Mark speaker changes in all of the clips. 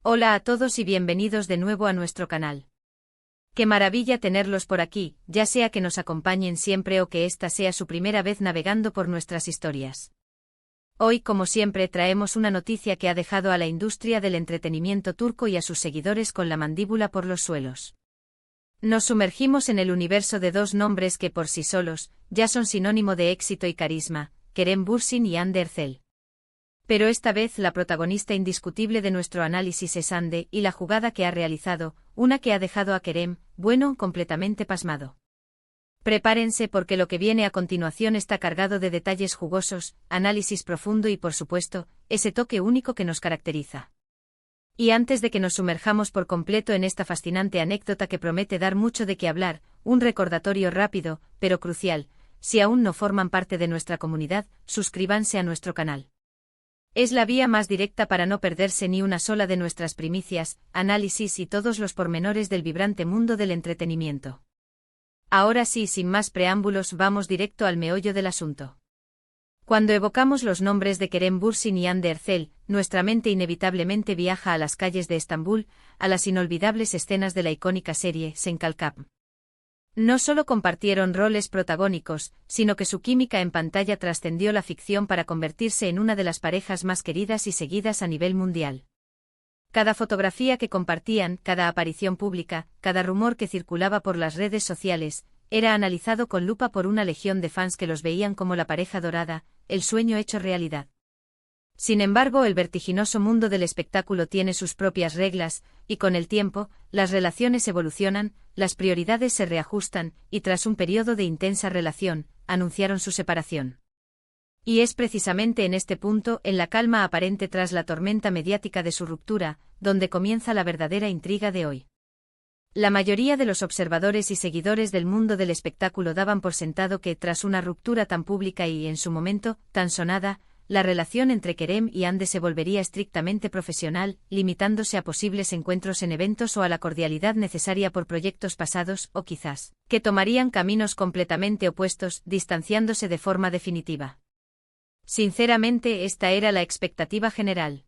Speaker 1: Hola a todos y bienvenidos de nuevo a nuestro canal. Qué maravilla tenerlos por aquí, ya sea que nos acompañen siempre o que esta sea su primera vez navegando por nuestras historias. Hoy, como siempre, traemos una noticia que ha dejado a la industria del entretenimiento turco y a sus seguidores con la mandíbula por los suelos. Nos sumergimos en el universo de dos nombres que por sí solos ya son sinónimo de éxito y carisma, Kerem Bürsin y Hande Erçel. Pero esta vez la protagonista indiscutible de nuestro análisis es Hande y la jugada que ha realizado, una que ha dejado a Kerem, bueno, completamente pasmado. Prepárense porque lo que viene a continuación está cargado de detalles jugosos, análisis profundo y por supuesto, ese toque único que nos caracteriza. Y antes de que nos sumerjamos por completo en esta fascinante anécdota que promete dar mucho de qué hablar, un recordatorio rápido, pero crucial: si aún no forman parte de nuestra comunidad, suscríbanse a nuestro canal. Es la vía más directa para no perderse ni una sola de nuestras primicias, análisis y todos los pormenores del vibrante mundo del entretenimiento. Ahora sí, sin más preámbulos, vamos directo al meollo del asunto. Cuando evocamos los nombres de Kerem Bürsin y Hande Erçel, nuestra mente inevitablemente viaja a las calles de Estambul, a las inolvidables escenas de la icónica serie Sen Kalkap. No solo compartieron roles protagónicos, sino que su química en pantalla trascendió la ficción para convertirse en una de las parejas más queridas y seguidas a nivel mundial. Cada fotografía que compartían, cada aparición pública, cada rumor que circulaba por las redes sociales, era analizado con lupa por una legión de fans que los veían como la pareja dorada, el sueño hecho realidad. Sin embargo, el vertiginoso mundo del espectáculo tiene sus propias reglas, y con el tiempo, las relaciones evolucionan, las prioridades se reajustan, y tras un periodo de intensa relación, anunciaron su separación. Y es precisamente en este punto, en la calma aparente tras la tormenta mediática de su ruptura, donde comienza la verdadera intriga de hoy. La mayoría de los observadores y seguidores del mundo del espectáculo daban por sentado que, tras una ruptura tan pública y, en su momento, tan sonada, la relación entre Kerem y Hande se volvería estrictamente profesional, limitándose a posibles encuentros en eventos o a la cordialidad necesaria por proyectos pasados, o quizás, que tomarían caminos completamente opuestos, distanciándose de forma definitiva. Sinceramente, esta era la expectativa general.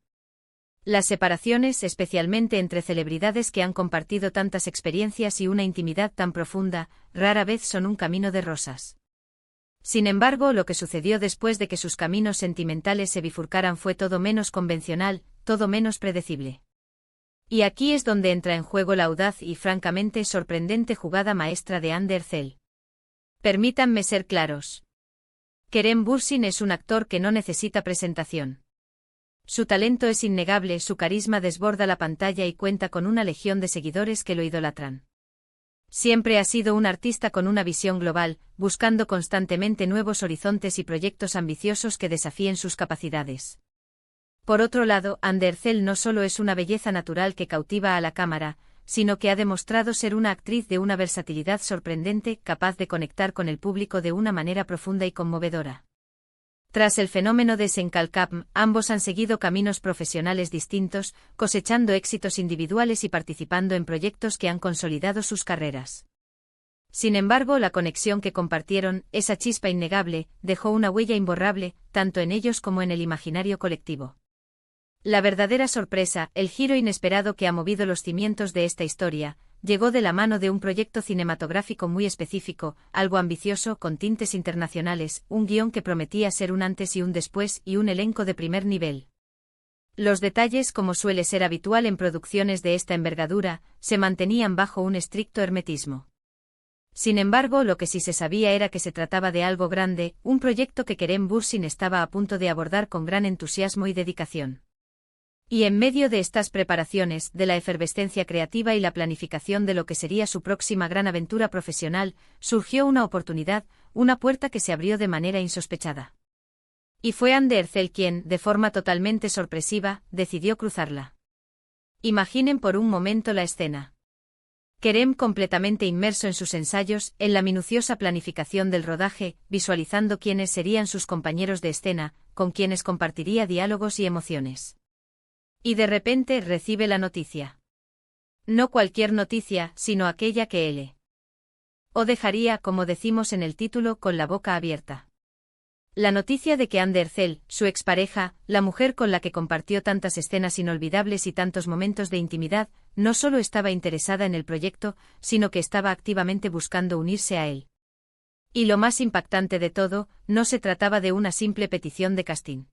Speaker 1: Las separaciones, especialmente entre celebridades que han compartido tantas experiencias y una intimidad tan profunda, rara vez son un camino de rosas. Sin embargo, lo que sucedió después de que sus caminos sentimentales se bifurcaran fue todo menos convencional, todo menos predecible. Y aquí es donde entra en juego la audaz y francamente sorprendente jugada maestra de Hande Erçel. Permítanme ser claros. Kerem Bürsin es un actor que no necesita presentación. Su talento es innegable, su carisma desborda la pantalla y cuenta con una legión de seguidores que lo idolatran. Siempre ha sido un artista con una visión global, buscando constantemente nuevos horizontes y proyectos ambiciosos que desafíen sus capacidades. Por otro lado, Hande Erçel no solo es una belleza natural que cautiva a la cámara, sino que ha demostrado ser una actriz de una versatilidad sorprendente, capaz de conectar con el público de una manera profunda y conmovedora. Tras el fenómeno de Sen Kalkap, ambos han seguido caminos profesionales distintos, cosechando éxitos individuales y participando en proyectos que han consolidado sus carreras. Sin embargo, la conexión que compartieron, esa chispa innegable, dejó una huella imborrable, tanto en ellos como en el imaginario colectivo. La verdadera sorpresa, el giro inesperado que ha movido los cimientos de esta historia, llegó de la mano de un proyecto cinematográfico muy específico, algo ambicioso, con tintes internacionales, un guión que prometía ser un antes y un después y un elenco de primer nivel. Los detalles, como suele ser habitual en producciones de esta envergadura, se mantenían bajo un estricto hermetismo. Sin embargo, lo que sí se sabía era que se trataba de algo grande, un proyecto que Kerem Bürsin estaba a punto de abordar con gran entusiasmo y dedicación. Y en medio de estas preparaciones, de la efervescencia creativa y la planificación de lo que sería su próxima gran aventura profesional, surgió una oportunidad, una puerta que se abrió de manera insospechada. Y fue Hande Erçel quien, de forma totalmente sorpresiva, decidió cruzarla. Imaginen por un momento la escena. Kerem completamente inmerso en sus ensayos, en la minuciosa planificación del rodaje, visualizando quiénes serían sus compañeros de escena, con quienes compartiría diálogos y emociones. Y de repente recibe la noticia. No cualquier noticia, sino aquella que él o dejaría, como decimos en el título, con la boca abierta. La noticia de que Anne Ercel, su expareja, la mujer con la que compartió tantas escenas inolvidables y tantos momentos de intimidad, no solo estaba interesada en el proyecto, sino que estaba activamente buscando unirse a él. Y lo más impactante de todo, no se trataba de una simple petición de casting.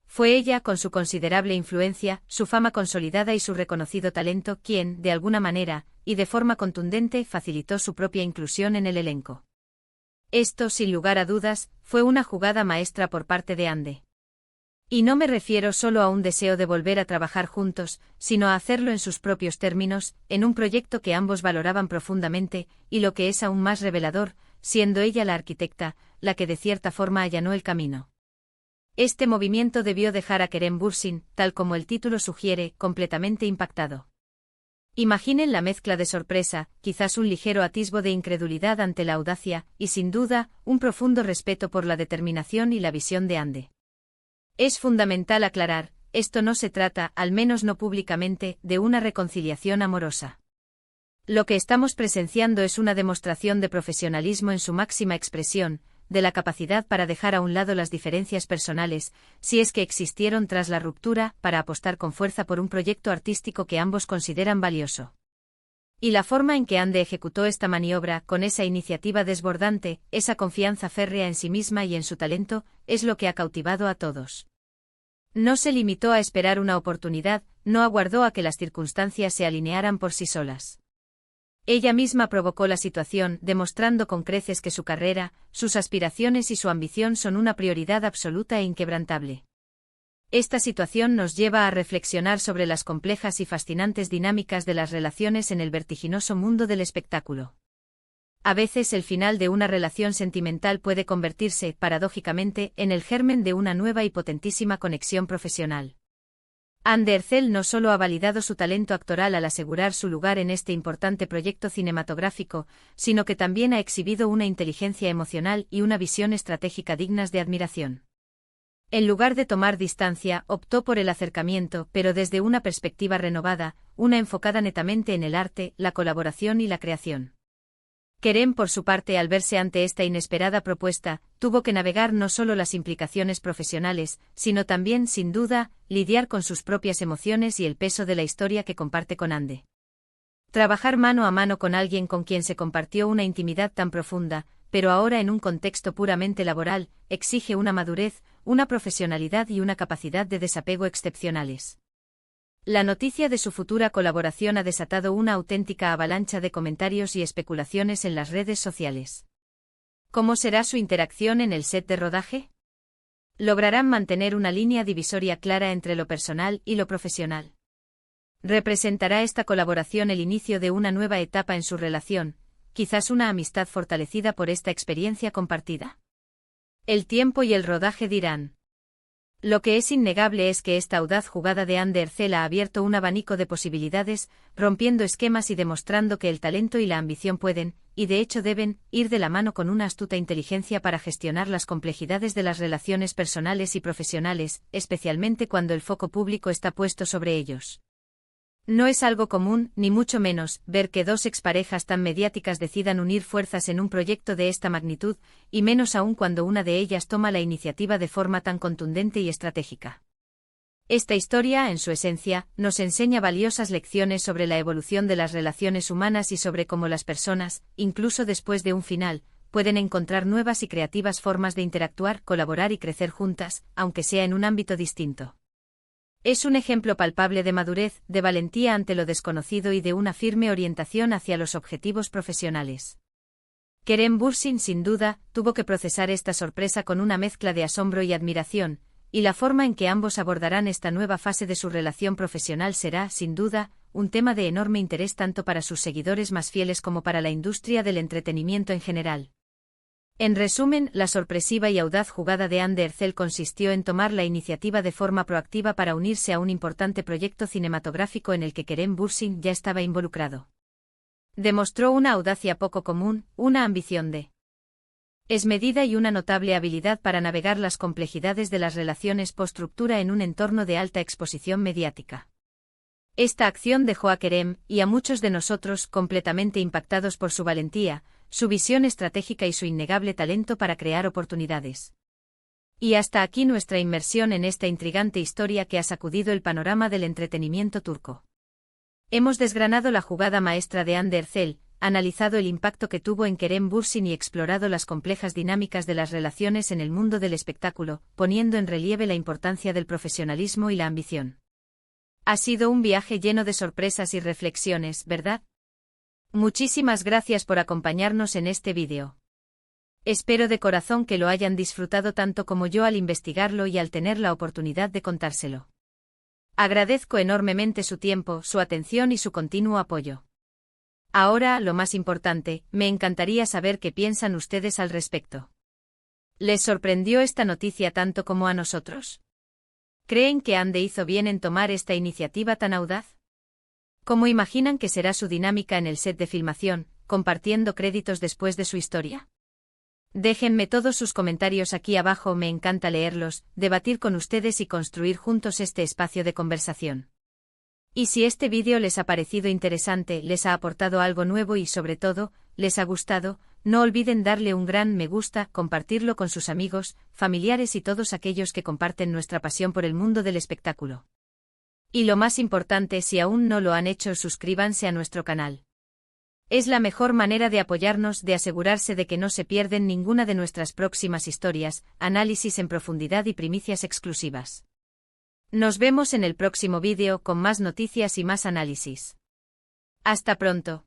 Speaker 1: Fue ella, con su considerable influencia, su fama consolidada y su reconocido talento, quien, de alguna manera, y de forma contundente, facilitó su propia inclusión en el elenco. Esto, sin lugar a dudas, fue una jugada maestra por parte de Anne. Y no me refiero solo a un deseo de volver a trabajar juntos, sino a hacerlo en sus propios términos, en un proyecto que ambos valoraban profundamente, y lo que es aún más revelador, siendo ella la arquitecta, la que de cierta forma allanó el camino. Este movimiento debió dejar a Kerem Bürsin, tal como el título sugiere, completamente impactado. Imaginen la mezcla de sorpresa, quizás un ligero atisbo de incredulidad ante la audacia, y sin duda, un profundo respeto por la determinación y la visión de Anne. Es fundamental aclarar, esto no se trata, al menos no públicamente, de una reconciliación amorosa. Lo que estamos presenciando es una demostración de profesionalismo en su máxima expresión, de la capacidad para dejar a un lado las diferencias personales, si es que existieron tras la ruptura, para apostar con fuerza por un proyecto artístico que ambos consideran valioso. Y la forma en que Anne ejecutó esta maniobra, con esa iniciativa desbordante, esa confianza férrea en sí misma y en su talento, es lo que ha cautivado a todos. No se limitó a esperar una oportunidad, no aguardó a que las circunstancias se alinearan por sí solas. Ella misma provocó la situación, demostrando con creces que su carrera, sus aspiraciones y su ambición son una prioridad absoluta e inquebrantable. Esta situación nos lleva a reflexionar sobre las complejas y fascinantes dinámicas de las relaciones en el vertiginoso mundo del espectáculo. A veces el final de una relación sentimental puede convertirse, paradójicamente, en el germen de una nueva y potentísima conexión profesional. Anne Ercel no solo ha validado su talento actoral al asegurar su lugar en este importante proyecto cinematográfico, sino que también ha exhibido una inteligencia emocional y una visión estratégica dignas de admiración. En lugar de tomar distancia, optó por el acercamiento, pero desde una perspectiva renovada, una enfocada netamente en el arte, la colaboración y la creación. Kerem, por su parte, al verse ante esta inesperada propuesta, tuvo que navegar no solo las implicaciones profesionales, sino también, sin duda, lidiar con sus propias emociones y el peso de la historia que comparte con Anne. Trabajar mano a mano con alguien con quien se compartió una intimidad tan profunda, pero ahora en un contexto puramente laboral, exige una madurez, una profesionalidad y una capacidad de desapego excepcionales. La noticia de su futura colaboración ha desatado una auténtica avalancha de comentarios y especulaciones en las redes sociales. ¿Cómo será su interacción en el set de rodaje? ¿Lograrán mantener una línea divisoria clara entre lo personal y lo profesional? ¿Representará esta colaboración el inicio de una nueva etapa en su relación, quizás una amistad fortalecida por esta experiencia compartida? El tiempo y el rodaje dirán. Lo que es innegable es que esta audaz jugada de Anne Ercel ha abierto un abanico de posibilidades, rompiendo esquemas y demostrando que el talento y la ambición pueden, y de hecho deben, ir de la mano con una astuta inteligencia para gestionar las complejidades de las relaciones personales y profesionales, especialmente cuando el foco público está puesto sobre ellos. No es algo común, ni mucho menos, ver que dos exparejas tan mediáticas decidan unir fuerzas en un proyecto de esta magnitud, y menos aún cuando una de ellas toma la iniciativa de forma tan contundente y estratégica. Esta historia, en su esencia, nos enseña valiosas lecciones sobre la evolución de las relaciones humanas y sobre cómo las personas, incluso después de un final, pueden encontrar nuevas y creativas formas de interactuar, colaborar y crecer juntas, aunque sea en un ámbito distinto. Es un ejemplo palpable de madurez, de valentía ante lo desconocido y de una firme orientación hacia los objetivos profesionales. Kerem Bürsin, sin duda, tuvo que procesar esta sorpresa con una mezcla de asombro y admiración, y la forma en que ambos abordarán esta nueva fase de su relación profesional será, sin duda, un tema de enorme interés tanto para sus seguidores más fieles como para la industria del entretenimiento en general. En resumen, la sorpresiva y audaz jugada de Anne Ercel consistió en tomar la iniciativa de forma proactiva para unirse a un importante proyecto cinematográfico en el que Kerem Bürsin ya estaba involucrado. Demostró una audacia poco común, una ambición desmedida y una notable habilidad para navegar las complejidades de las relaciones post-ruptura en un entorno de alta exposición mediática. Esta acción dejó a Kerem, y a muchos de nosotros, completamente impactados por su valentía, su visión estratégica y su innegable talento para crear oportunidades. Y hasta aquí nuestra inmersión en esta intrigante historia que ha sacudido el panorama del entretenimiento turco. Hemos desgranado la jugada maestra de Hande Erçel, analizado el impacto que tuvo en Kerem Bürsin y explorado las complejas dinámicas de las relaciones en el mundo del espectáculo, poniendo en relieve la importancia del profesionalismo y la ambición. Ha sido un viaje lleno de sorpresas y reflexiones, ¿verdad? Muchísimas gracias por acompañarnos en este vídeo. Espero de corazón que lo hayan disfrutado tanto como yo al investigarlo y al tener la oportunidad de contárselo. Agradezco enormemente su tiempo, su atención y su continuo apoyo. Ahora, lo más importante, me encantaría saber qué piensan ustedes al respecto. ¿Les sorprendió esta noticia tanto como a nosotros? ¿Creen que Hande hizo bien en tomar esta iniciativa tan audaz? ¿Cómo imaginan que será su dinámica en el set de filmación, compartiendo créditos después de su historia? Déjenme todos sus comentarios aquí abajo, me encanta leerlos, debatir con ustedes y construir juntos este espacio de conversación. Y si este vídeo les ha parecido interesante, les ha aportado algo nuevo y sobre todo, les ha gustado, no olviden darle un gran me gusta, compartirlo con sus amigos, familiares y todos aquellos que comparten nuestra pasión por el mundo del espectáculo. Y lo más importante, si aún no lo han hecho, suscríbanse a nuestro canal. Es la mejor manera de apoyarnos, de asegurarse de que no se pierden ninguna de nuestras próximas historias, análisis en profundidad y primicias exclusivas. Nos vemos en el próximo vídeo con más noticias y más análisis. Hasta pronto.